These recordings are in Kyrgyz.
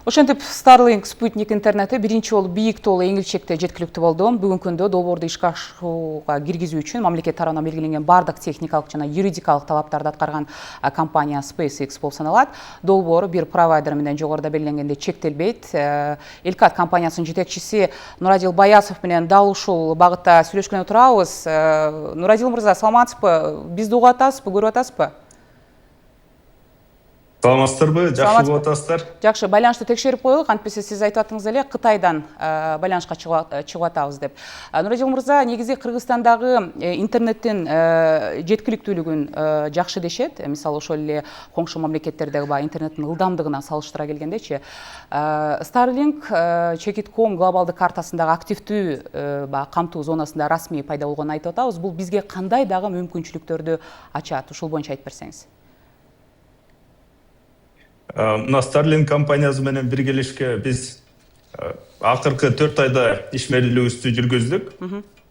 Ошентип Starlink спутник интернети биринчи болуп бийик тоолуу эңилчекте жеткиликтүү болду. Бүгүнкү күндө долбоорду ишке ашууга киргизүү үчүн мамлекет тарабынан белгиленген бардык техникалык жана юридикалык талаптарды аткарган компания SpaceX болуп саналат. Долбоор бир провайдер менен жогоруда белгиленгендей чектелбейт. Элкат компаниясынын жетекчиси Нурадил Баясов менен дал ушул багытта сүйлөшкөн турабыз. Нурадил мырза, саламатсызбы? Бизди угуп атасызбы, көрүп атасызбы? Саламатсыздарбы, жакшы болуп атасыздар. Жакшы, байланышты текшерип коелук, антпесе сиз айтып аттыңыз эле Кытайдан байланышка чыгып атабыз деп. Нурадил мырза, негизи Кыргызстандагы интернеттин жеткиликтүүлүгүн жакшы дешет. Мисалы ошол эле коңшу мамлекеттердеги баягы интернеттин ылдамдыгына салыштыра келгендечи. Starlink Chekit.com глобалдык картасындагы активдүү камтуу зонасында расмий пайда болгонун айтып атабыз. Бул бизге кандай дагы мүмкүнчүлүктөрдү ачат? Ушул боюнча айтып берсеңиз. Мына Starlink компаниясы менен биргелешке биз акыркы 4 айда ишмерлүүлүгүбүздү жүргүздүк.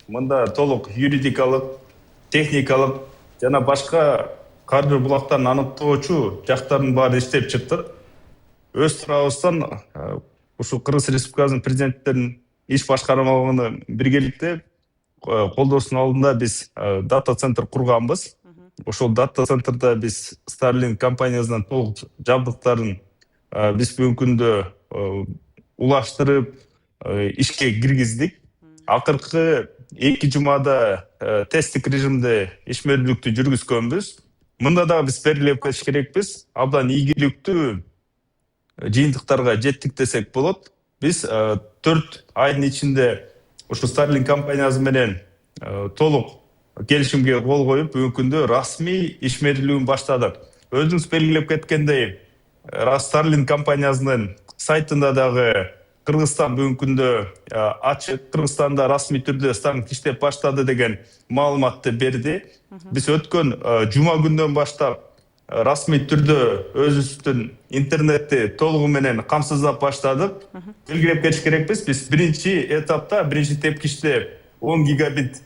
Мында толук юридикалык, техникалык жана башка каржы булактарын аныктоочу жактардын баары иштеп чыктык. Өз тарабыбыздан ушул Кыргыз Республикасынын президенттеринин иш башкармалыгынын биргеликте колдоосунун алдында биз дата центр курганбыз. Ошол дата центрда биз Starlink компаниясынан толук жабдыктарын биз бүгүнкү күндө улаштырып ишке киргиздик. Акыркы 2 жумада тесттик режимде ишмерлүүлүктү жүргүзгөнбүз. Мында дагы биз белгилеп кетиш керекпиз. Абдан ийгиликтүү жыйынтыктарга жеттик десек болот. Биз 4 айдын ичинде ушул Starlink компаниясы менен толук келишимге кол коюп, бүгүнкү күндө расмий ишмерлүүлүгүн баштадык. Өзүңүз белгилеп кеткендей, Starlink компаниясынын сайтында дагы Кыргызстан бүгүнкү күндө ачык, Кыргызстанда расмий түрдө Starlink иштеп баштады деген маалыматты берди. Биз өткөн жума күндөн баштап расмий түрдө өзүбүздүн интернетти толугу менен камсыздап баштадык. Белгилеп кетиш керекпиз, биз биринчи этапта, биринчи тепкичте 10 гигабит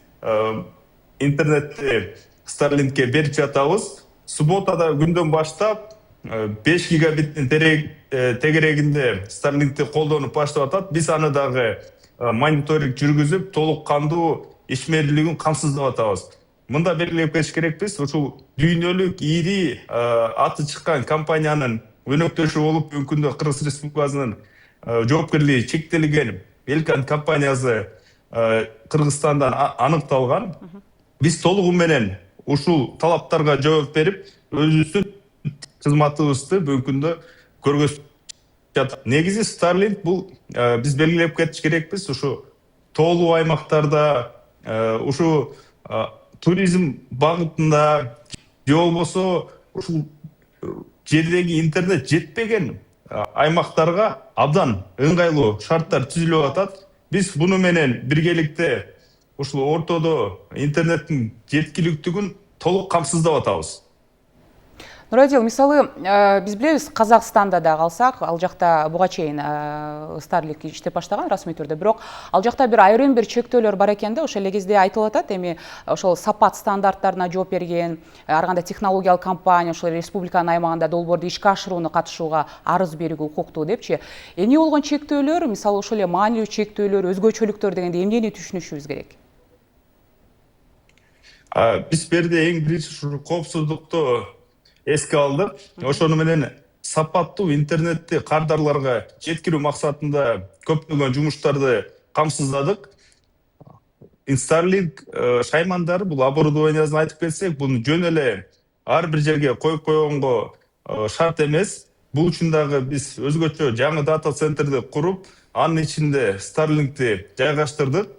интернетти Starlinkке берип жатабыз. Субботада күндөн баштап 5 гигабиттин тегерегинде Starlinkти колдонуп баштап атат. Биз аны дагы мониторинг жүргүзүп, толук кандуу ишмерлүүлүгүн камсыздап атабыз. Мында белгилеп кетиш керекпиз, ушул дүйнөлүк ири аты чыккан компаниянын өнөктөшү болуп, бүгүнкү күндө Кыргыз Республикасынын жоопкерлиги чектелген Элкат компаниясы Кыргызстандан аныкталган. Биз толугу менен ушул талаптарга жооп берип, өзүбүздүн кызматыбызды бүгүнкү күндө көргөзүп жатат. Негизи Starlink бул биз белгилеп кетиш керекпиз, ушу тоолуу аймактарда, ушу туризм багытында же болбосо ушул жердеги интернет жетпеген аймактарга абдан ыңгайлуу шарттар түзүлүп атат. Биз буну менен биргеликте ушул ортодо интернеттин жеткиликтүүлүгүн толук камсыздап атабыз. Нурадил, мисалы, биз билебиз, Казакстанда да калсак, ал жакта буга чейин Starlink иштеп баштаган расмий түрдө, бирок ал жакта бир айрым бир чектөөлөр бар экен да, ошол эле кезде айтылып атат, эми ошол сапат стандарттарына жооп берген, ар кандай технологиялык компания ошол республиканын аймагында долбоорду ишке ашырууну катышууга арыз берүүгө укуктуу депчи. Эмне болгон чектөөлөр, мисалы ошол эле маанилүү чектөөлөр, өзгөчөлүктөр дегенде эмнени түшүнүшүбүз керек? Биз берде эң биринчи ушул коопсуздукту эске алдык. Ошону менен сапаттуу интернетти кардарларга жеткирүү максатында көптөгөн жумуштарды камсыздадык. Starlink шаймандары, бул оборудованиясын айтып кетсек, буну жөн эле ар бир жерге коюп койгонго шарт эмес. Бул үчүн дагы биз өзгөчө жаңы дата центрди куруп, анын ичинде Starlinkти жайгаштырдык.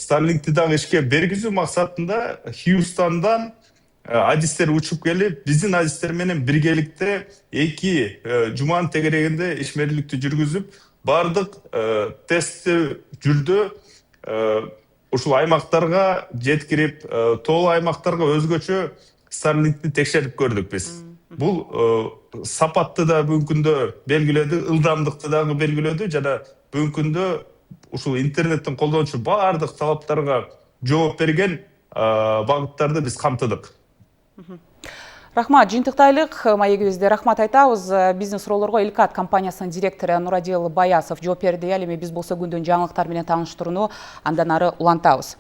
Starlinkти дагы ишке бергизүү максатында Хьюстондан адистер учуп келип, биздин адистер менен биргеликте 2 жуманын тегерегинде ишмерлүүлүктү жүргүзүп, бардык тесттүү жүрдө ушул аймактарга жеткирип, тоолуу аймактарга өзгөчө Starlinkти текшерип көрдүк биз. Бул сапатты да бүгүнкү күндө белгиледи, ылдамдыкты дагы белгиледи жана бүгүнкү күндө ушул интернеттин колдонуучу бардык талаптарга жооп берген багыттарды биз камтыдык. Рахмат, жыйынтыктайлык маегибизде рахмат айтабыз. Бизнес суроолорго Элкат компаниясынын директору Нурадил Баясов жооп берди. Ал эми биз болсо күндүн жаңылыктары менен тааныштырууну андан ары улантабыз.